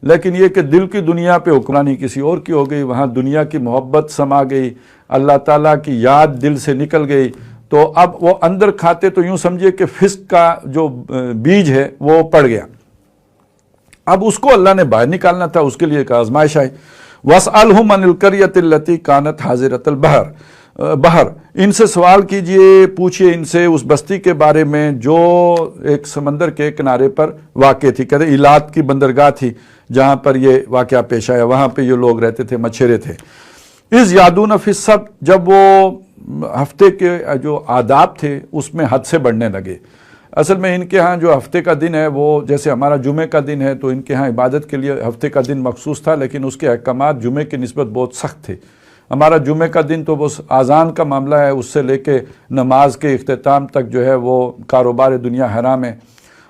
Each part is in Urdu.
لیکن یہ کہ دل کی دنیا پہ حکمرانی کسی اور کی ہو گئی، وہاں دنیا کی محبت سما گئی، اللہ تعالیٰ کی یاد دل سے نکل گئی، تو اب وہ اندر کھاتے تو یوں سمجھے کہ فسق کا جو بیج ہے وہ پڑ گیا۔ اب اس کو اللہ نے باہر نکالنا تھا، اس کے لیے ایک آزمائش آئی۔ وَاسْأَلْهُمْ عَنِ الْقَرْيَةِ الَّتِي كَانَتْ حَاضِرَةَ الْبَحْرِ، ان سے سوال کیجئے، پوچھئے ان سے اس بستی کے بارے میں جو ایک سمندر کے کنارے پر واقع تھی، کہتے ایلات کی بندرگاہ تھی جہاں پر یہ واقعہ پیش آیا، وہاں پہ یہ لوگ رہتے تھے، مچھیرے تھے۔ اِذْ يَعْدُونَ فِي السَّبْتِ، جب وہ ہفتے کے جو آداب تھے اس میں حد سے بڑھنے لگے۔ اصل میں ان کے ہاں جو ہفتے کا دن ہے وہ جیسے ہمارا جمعہ کا دن ہے، تو ان کے ہاں عبادت کے لیے ہفتے کا دن مخصوص تھا، لیکن اس کے احکامات جمعے کی نسبت بہت سخت تھے۔ ہمارا جمعہ کا دن تو بس اذان کا معاملہ ہے، اس سے لے کے نماز کے اختتام تک جو ہے وہ کاروبار دنیا حرام ہے،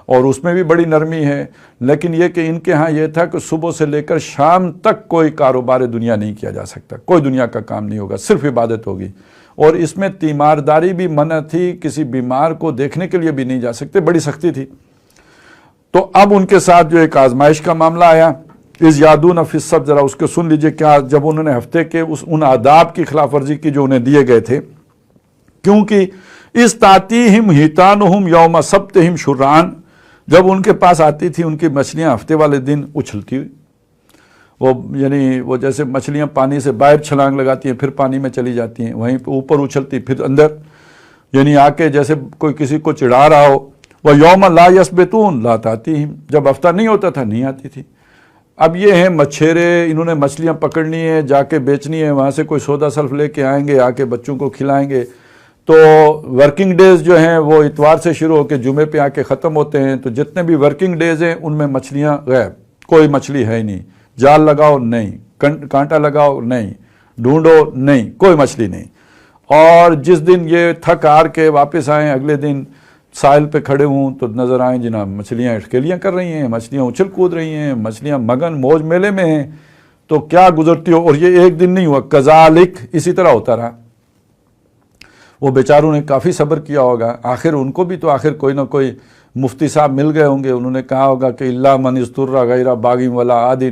اور اس میں بھی بڑی نرمی ہے۔ لیکن یہ کہ ان کے ہاں یہ تھا کہ صبح سے لے کر شام تک کوئی کاروبار دنیا نہیں کیا جا سکتا، کوئی دنیا کا کام نہیں ہوگا، صرف عبادت ہوگی۔ اور اس میں تیمارداری بھی منع تھی، کسی بیمار کو دیکھنے کے لیے بھی نہیں جا سکتے، بڑی سختی تھی۔ تو اب ان کے ساتھ جو ایک آزمائش کا معاملہ آیا، اِذْ يَعْدُونَ فِي السَّبْتِ، ذرا اس کو سن لیجئے، کیا جب انہوں نے ہفتے کے ان آداب کی خلاف ورزی کی جو انہیں دیے گئے تھے، کیونکہ اِذْ تَأْتِيهِمْ حِيتَانُهُمْ يَوْمَ سَبْتِهِمْ شُرْعًا، جب ان کے پاس آتی تھی ان کی مچھلیاں ہفتے والے دن اچھلتی ہوئی، وہ جیسے مچھلیاں پانی سے باہر چھلانگ لگاتی ہیں پھر پانی میں چلی جاتی ہیں، وہیں پہ اوپر اچھلتی پھر اندر، یعنی آ کے جیسے کوئی کسی کو چڑھا رہا ہو۔ وَيَوْمَ لَا يَسْبِتُونَ لَا تَأْتِيهِمْ، جب ہفتہ نہیں ہوتا تھا نہیں آتی تھی۔ اب یہ ہیں مچھیرے، انہوں نے مچھلیاں پکڑنی ہے، جا کے بیچنی ہے، وہاں سے کوئی سودا سلف لے کے آئیں گے، آ کے بچوں کو کھلائیں گے۔ تو ورکنگ ڈیز جو ہیں وہ اتوار سے شروع ہو کے جمعے پہ آ کے ختم ہوتے ہیں، تو جتنے بھی ورکنگ ڈیز ہیں ان میں مچھلیاں غائب، کوئی مچھلی ہے ہی نہیں، جال لگاؤ نہیں، کانٹا لگاؤ نہیں، ڈھونڈو نہیں، کوئی مچھلی نہیں۔ اور جس دن یہ تھک ہار کے واپس آئیں، اگلے دن ساحل پہ کھڑے ہوں تو نظر آئیں جناب مچھلیاں اٹکیلیاں کر رہی ہیں، مچھلیاں اچھل کود رہی ہیں، مچھلیاں مگن موج میلے میں ہیں، تو کیا گزرتی ہو۔ اور یہ ایک دن نہیں ہوا، کذالک، اسی طرح ہوتا رہا۔ وہ بیچاروں نے کافی صبر کیا ہوگا، آخر ان کو بھی تو آخر کوئی نہ کوئی مفتی صاحب مل گئے ہوں گے، انہوں نے کہا ہوگا کہ الا من اضطر غیر باغ ولا عاد،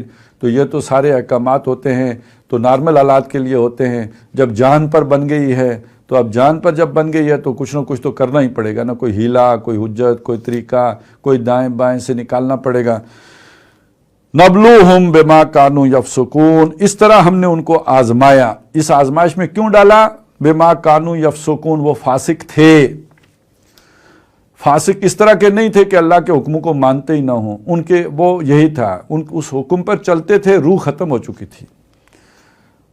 تو یہ تو سارے احکامات ہوتے ہیں تو نارمل حالات کے لیے ہوتے ہیں، جب جان پر بن گئی ہے تو اب جان پر جب بن گئی ہے تو کچھ نہ کچھ تو کرنا ہی پڑے گا، نہ کوئی ہیلا، کوئی حجت، کوئی طریقہ، کوئی دائیں بائیں سے نکالنا پڑے گا۔ نبلوہم بما کانوا یفسقون، اس طرح ہم نے ان کو آزمایا۔ اس آزمائش میں کیوں ڈالا؟ بما کانوا یفسقون، وہ فاسق تھے۔ فاسق اس طرح کے نہیں تھے کہ اللہ کے حکموں کو مانتے ہی نہ ہوں، ان کے وہ یہی تھا، اس حکم پر چلتے تھے، روح ختم ہو چکی تھی،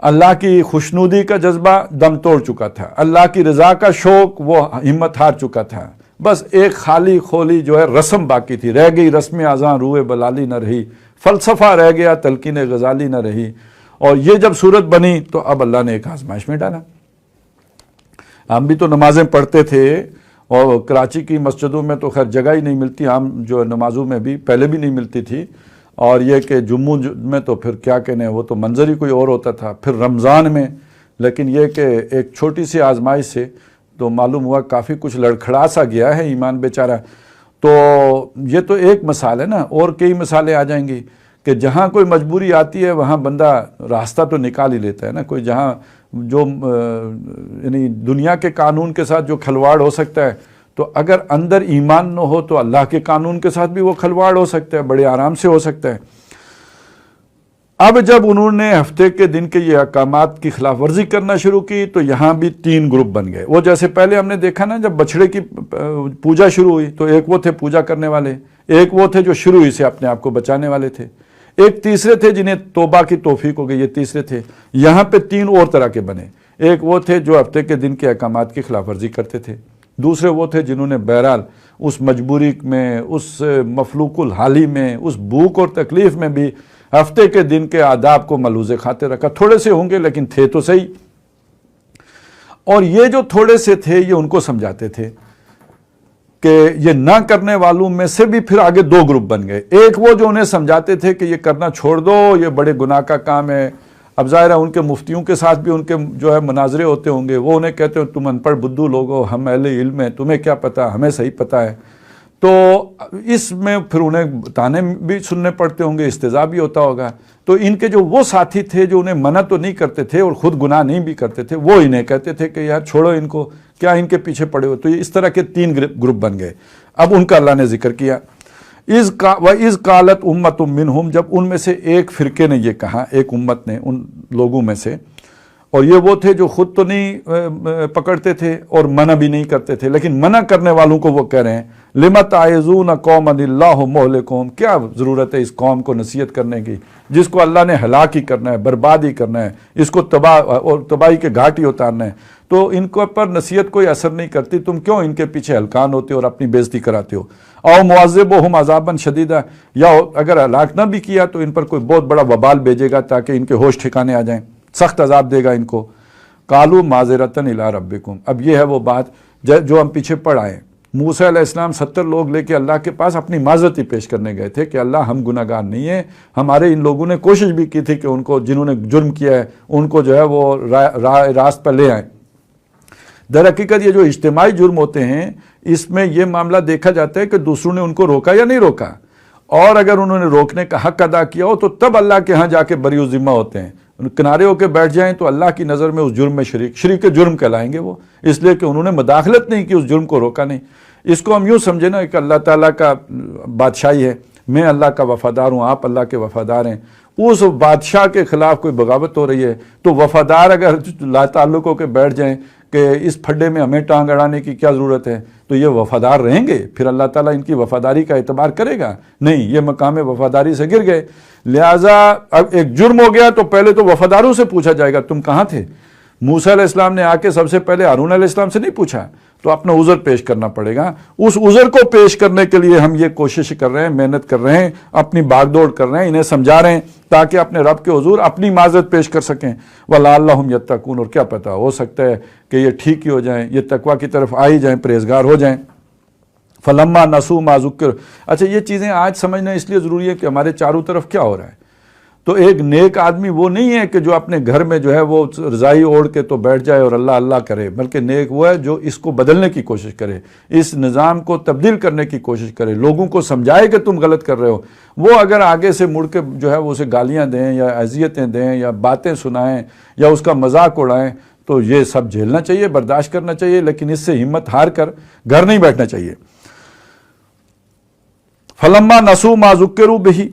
اللہ کی خوشنودی کا جذبہ دم توڑ چکا تھا، اللہ کی رضا کا شوق وہ ہمت ہار چکا تھا، بس ایک خالی خولی جو ہے رسم باقی تھی، رہ گئی رسم اذاں روئے بلالی نہ رہی، فلسفہ رہ گیا تلقین غزالی نہ رہی۔ اور یہ جب صورت بنی تو اب اللہ نے ایک آزمائش میں ڈالا۔ ہم بھی تو نمازیں پڑھتے تھے، اور کراچی کی مسجدوں میں تو خیر جگہ ہی نہیں ملتی، ہم جو نمازوں میں بھی پہلے بھی نہیں ملتی تھی، اور یہ کہ جمعوں میں تو پھر کیا کہنے، وہ تو منظر ہی کوئی اور ہوتا تھا، پھر رمضان میں۔ لیکن یہ کہ ایک چھوٹی سی آزمائش سے تو معلوم ہوا کافی کچھ لڑکھڑا سا گیا ہے ایمان بیچارہ۔ تو یہ تو ایک مثال ہے نا، اور کئی مثالیں آ جائیں گی کہ جہاں کوئی مجبوری آتی ہے وہاں بندہ راستہ تو نکال ہی لیتا ہے نا، کوئی جہاں جو یعنی دنیا کے قانون کے ساتھ جو کھلواڑ ہو سکتا ہے، تو اگر اندر ایمان نہ ہو تو اللہ کے قانون کے ساتھ بھی وہ کھلواڑ ہو سکتا ہے، بڑے آرام سے ہو سکتا ہے۔ اب جب انہوں نے ہفتے کے دن کے یہ احکامات کی خلاف ورزی کرنا شروع کی تو یہاں بھی تین گروپ بن گئے۔ وہ جیسے پہلے ہم نے دیکھا نا، جب بچھڑے کی پوجا شروع ہوئی تو ایک وہ تھے پوجا کرنے والے، ایک وہ تھے جو شروع ہی سے اپنے آپ کو بچانے والے تھے، ایک تیسرے تھے جنہیں توبہ کی توفیق ہو گئی، یہ تیسرے تھے۔ یہاں پہ تین اور طرح کے بنے، ایک وہ تھے جو ہفتے کے دن کے احکامات کی خلاف ورزی کرتے تھے، دوسرے وہ تھے جنہوں نے بہرحال اس مجبوری میں، اس مفلوق الحالی میں، اس بھوک اور تکلیف میں بھی ہفتے کے دن کے آداب کو ملحوظ خاطر رکھا۔ تھوڑے سے ہوں گے لیکن تھے تو صحیح۔ اور یہ جو تھوڑے سے تھے یہ ان کو سمجھاتے تھے کہ یہ نہ کرنے والوں میں سے بھی پھر آگے دو گروپ بن گئے۔ ایک وہ جو انہیں سمجھاتے تھے کہ یہ کرنا چھوڑ دو، یہ بڑے گناہ کا کام ہے۔ اب ظاہر ہے ان کے مفتیوں کے ساتھ بھی ان کے جو ہے مناظرے ہوتے ہوں گے، وہ انہیں کہتے ہیں تم ان پڑھ بدھو لوگو، ہم اہل علم ہیں، تمہیں کیا پتہ، ہمیں صحیح پتہ ہے۔ تو اس میں پھر انہیں تانے بھی سننے پڑتے ہوں گے، استہزاء بھی ہوتا ہوگا. تو ان کے جو وہ ساتھی تھے جو انہیں منع تو نہیں کرتے تھے اور خود گناہ نہیں بھی کرتے تھے، وہ انہیں کہتے تھے کہ یار چھوڑو ان کو، کیا ان کے پیچھے پڑے ہو. تو یہ اس طرح کے 3 گروپ بن گئے. اب ان کا اللہ نے ذکر کیا. وَإِذْ قَالَتْ أُمَّةٌ مِّنْهُمْ، جب ان میں سے ایک فرقے نے یہ کہا، ایک امت نے ان لوگوں میں سے، اور یہ وہ تھے جو خود تو نہیں پکڑتے تھے اور منع بھی نہیں کرتے تھے، لیکن منع کرنے والوں کو وہ کہہ رہے ہیں لِمَ تَعِظُونَ قَوْمًا اللَّهُ مُهْلِكُهُمْ، کیا ضرورت ہے اس قوم کو نصیحت کرنے کی جس کو اللہ نے ہلاک ہی کرنا ہے، برباد ہی کرنا ہے، اس کو تباہی کے گھاٹ ہی اتارنا ہے. تو ان کو پر نصیحت کوئی اثر نہیں کرتی، تم کیوں ان کے پیچھے ہلکان ہوتے ہو اور اپنی بےزتی کراتے ہو. او معذبہم عذابا شدیدا، یا اگر ہلاک نہ بھی کیا تو ان پر کوئی بہت بڑا وبال بھیجے گا تاکہ ان کے ہوش ٹھکانے آ جائیں، سخت عذاب دے گا ان کو. قالوا معذرۃ الی ربکم، اب یہ ہے وہ بات جو ہم پیچھے پڑھ آئے. موسیٰ علیہ السلام 70 لوگ لے کے اللہ کے پاس اپنی معذرت ہی پیش کرنے گئے تھے کہ اللہ ہم گناہ گار نہیں ہیں، ہمارے ان لوگوں نے کوشش بھی کی تھی کہ ان کو جنہوں نے جرم کیا ہے ان کو جو ہے وہ راست پر لے آئیں. در حقیقت یہ جو اجتماعی جرم ہوتے ہیں اس میں یہ معاملہ دیکھا جاتا ہے کہ دوسروں نے ان کو روکا یا نہیں روکا، اور اگر انہوں نے روکنے کا حق ادا کیا ہو تو تب اللہ کے ہاں جا کے بری و ذمہ ہوتے ہیں. کنارے ہو کے بیٹھ جائیں تو اللہ کی نظر میں اس جرم میں شریک جرم کہلائیں گے وہ، اس لیے کہ انہوں نے مداخلت نہیں کی، اس جرم کو روکا نہیں. اس کو ہم یوں سمجھیں نا کہ اللہ تعالیٰ کا بادشاہی ہے، میں اللہ کا وفادار ہوں، آپ اللہ کے وفادار ہیں. اس بادشاہ کے خلاف کوئی بغاوت ہو رہی ہے تو وفادار اگر لا تعلق ہو کے بیٹھ جائیں کہ اس پھڈے میں ہمیں ٹانگ اڑانے کی کیا ضرورت ہے، تو یہ وفادار رہیں گے؟ پھر اللہ تعالیٰ ان کی وفاداری کا اعتبار کرے گا؟ نہیں، یہ مقام وفاداری سے گر گئے. لہٰذا اب ایک جرم ہو گیا تو پہلے تو وفاداروں سے پوچھا جائے گا تم کہاں تھے. موسیٰ علیہ السلام نے آ کے سب سے پہلے ہارون علیہ السلام سے نہیں پوچھا، تو اپنا عذر پیش کرنا پڑے گا. اس عذر کو پیش کرنے کے لیے ہم یہ کوشش کر رہے ہیں، محنت کر رہے ہیں، اپنی بھاگ دوڑ کر رہے ہیں، انہیں سمجھا رہے ہیں تاکہ اپنے رب کے حضور اپنی معذرت پیش کر سکیں. وَلَعَلَّهُمْ يَتَّقُونَ، اور کیا پتہ ہو سکتا ہے کہ یہ ٹھیک ہی ہو جائیں، یہ تقویٰ کی طرف آ ہی جائیں، پرہیزگار ہو جائیں. فَلَمَّا نَسُوا مَا ذُكِّرُوا، اچھا یہ چیزیں آج سمجھنا اس لیے ضروری ہے کہ ہمارے چاروں طرف کیا ہو رہا ہے. تو ایک نیک آدمی وہ نہیں ہے کہ جو اپنے گھر میں جو ہے وہ رضائی اوڑھ کے تو بیٹھ جائے اور اللہ اللہ کرے، بلکہ نیک وہ ہے جو اس کو بدلنے کی کوشش کرے، اس نظام کو تبدیل کرنے کی کوشش کرے، لوگوں کو سمجھائے کہ تم غلط کر رہے ہو. وہ اگر آگے سے مڑ کے جو ہے وہ اسے گالیاں دیں یا اذیتیں دیں یا باتیں سنائیں یا اس کا مذاق اڑائیں تو یہ سب جھیلنا چاہیے، برداشت کرنا چاہیے، لیکن اس سے ہمت ہار کر گھر نہیں بیٹھنا چاہیے. فَلَمَّا نَسُوا مَا ذُكِّرُوا بِهِ،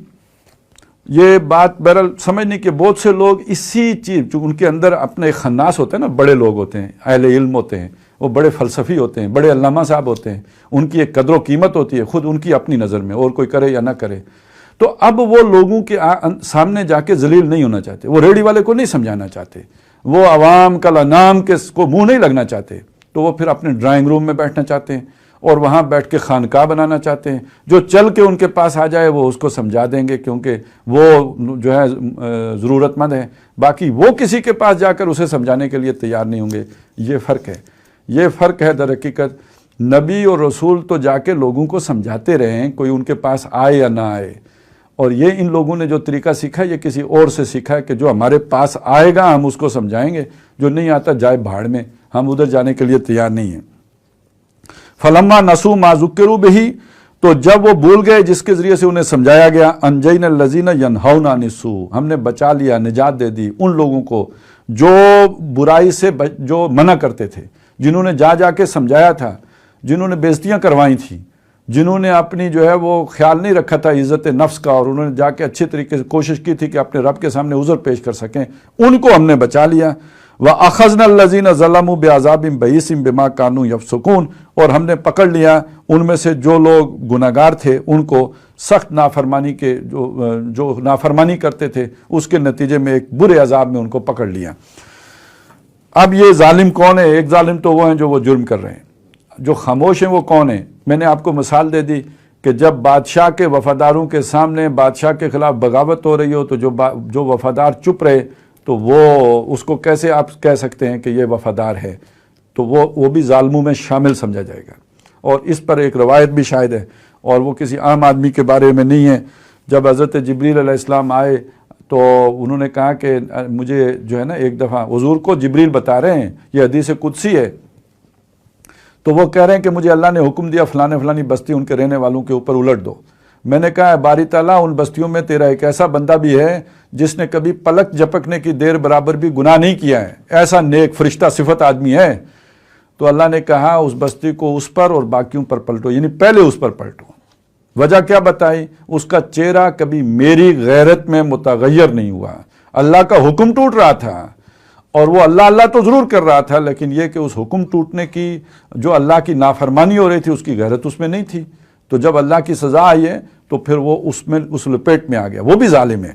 یہ بات بہرحال سمجھنے کہ بہت سے لوگ اسی چیز جو ان کے اندر اپنے ایک خناس ہوتے ہیں نا، بڑے لوگ ہوتے ہیں، اہل علم ہوتے ہیں، وہ بڑے فلسفی ہوتے ہیں، بڑے علامہ صاحب ہوتے ہیں، ان کی ایک قدر و قیمت ہوتی ہے خود ان کی اپنی نظر میں، اور کوئی کرے یا نہ کرے. تو اب وہ لوگوں کے سامنے جا کے ذلیل نہیں ہونا چاہتے، وہ ریڑھی والے کو نہیں سمجھانا چاہتے، وہ عوام کا نام کے کو منہ نہیں لگنا چاہتے، تو وہ پھر اپنے ڈرائنگ روم میں بیٹھنا چاہتے ہیں اور وہاں بیٹھ کے خانقاہ بنانا چاہتے ہیں. جو چل کے ان کے پاس آ جائے وہ اس کو سمجھا دیں گے کیونکہ وہ جو ہے ضرورت مند ہے، باقی وہ کسی کے پاس جا کر اسے سمجھانے کے لیے تیار نہیں ہوں گے. یہ فرق ہے، یہ فرق ہے در حقیقت. نبی اور رسول تو جا کے لوگوں کو سمجھاتے رہے ہیں، کوئی ان کے پاس آئے یا نہ آئے. اور یہ ان لوگوں نے جو طریقہ سیکھا یہ کسی اور سے سیکھا ہے کہ جو ہمارے پاس آئے گا ہم اس کو سمجھائیں گے، جو نہیں آتا جائے بھاڑ میں، ہم ادھر جانے کے لیے تیار نہیں ہیں. فَلَمَّا نَسُوا مَا ذُكِّرُوا بِهِ، تو جب وہ بھول گئے جس کے ذریعے سے انہیں سمجھایا گیا، أَنْجَيْنَا الَّذِينَ يَنْهَوْنَ عَنِ السُّوءِ، ہم نے بچا لیا، نجات دے دی ان لوگوں کو جو برائی سے جو منع کرتے تھے، جنہوں نے جا کے سمجھایا تھا، جنہوں نے بےزتیاں کروائی تھیں، جنہوں نے اپنی جو ہے وہ خیال نہیں رکھا تھا عزت نفس کا، اور انہوں نے جا کے اچھے طریقے سے کوشش کی تھی کہ اپنے رب کے سامنے عذر پیش کر سکیں، ان کو ہم نے بچا لیا. وَأَخَذْنَا الَّذِينَ ظَلَمُوا بِعَذَابٍ بَئِيسٍ بِمَا كَانُوا يَفْسُقُونَ، اور ہم نے پکڑ لیا ان میں سے جو لوگ گناہگار تھے ان کو سخت نافرمانی کے جو نافرمانی کرتے تھے اس کے نتیجے میں ایک برے عذاب میں ان کو پکڑ لیا. اب یہ ظالم کون ہے؟ ایک ظالم تو وہ ہیں جو وہ جرم کر رہے ہیں، جو خاموش ہیں وہ کون ہیں؟ میں نے آپ کو مثال دے دی کہ جب بادشاہ کے وفاداروں کے سامنے بادشاہ کے خلاف بغاوت ہو رہی ہو تو جو وفادار چپ رہے تو وہ اس کو کیسے آپ کہہ سکتے ہیں کہ یہ وفادار ہے؟ تو وہ بھی ظالموں میں شامل سمجھا جائے گا. اور اس پر ایک روایت بھی شاہد ہے، اور وہ کسی عام آدمی کے بارے میں نہیں ہے. جب حضرت جبریل علیہ السلام آئے تو انہوں نے کہا کہ مجھے جو ہے نا ایک دفعہ حضور کو جبریل بتا رہے ہیں، یہ حدیث قدسی ہے، تو وہ کہہ رہے ہیں کہ مجھے اللہ نے حکم دیا فلانی بستی ان کے رہنے والوں کے اوپر الٹ دو. میں نے کہا باری تعالیٰ ان بستیوں میں تیرا ایک ایسا بندہ بھی ہے جس نے کبھی پلک جھپکنے کی دیر برابر بھی گناہ نہیں کیا ہے, ایسا نیک فرشتہ صفت آدمی ہے. تو اللہ نے کہا اس بستی کو اس پر اور باقیوں پر پلٹو, یعنی پہلے اس پر پلٹو. وجہ کیا بتائی؟ اس کا چہرہ کبھی میری غیرت میں متغیر نہیں ہوا. اللہ کا حکم ٹوٹ رہا تھا اور وہ اللہ تو ضرور کر رہا تھا, لیکن یہ کہ اس حکم ٹوٹنے کی جو اللہ کی نافرمانی ہو رہی تھی اس کی غیرت اس میں نہیں تھی. تو جب اللہ کی سزا آئی ہے تو پھر وہ اس لپیٹ میں آ گیا, وہ بھی ظالم ہے.